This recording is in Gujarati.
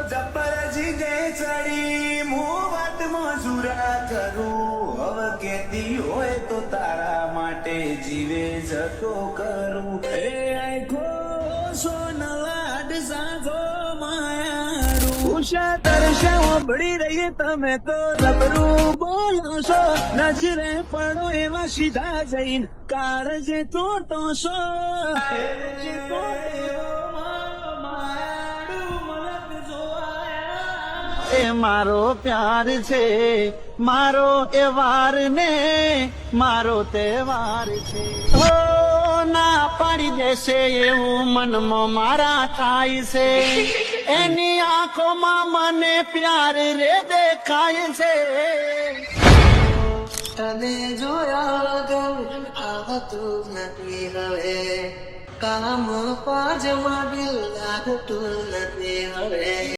જબરજી દે ચડી હું વાતમાં સુરા કરું હવે કેતી હોય તો તારા માટે જીવે જતો કરું એ આખો સોનલાડ સાધો માયારું ઉષા તરશે ઓબળી રહી તમે તો રબરું બોલો છો નજરે પડો એવા સીધા જઈને કાળજે તોટો છો એ મારો પ્યાર છે મારો એ વાર ને મારો તહેવાર છે હો ના પાડી દેશે એવું મનમાં મારા થાય છે એની આંખોમાં મને પ્યાર રે દેખાય છે તને જોયા વગર આવતું નથી હવે કામ પાજમાં દિલ લાગતું નથી હવે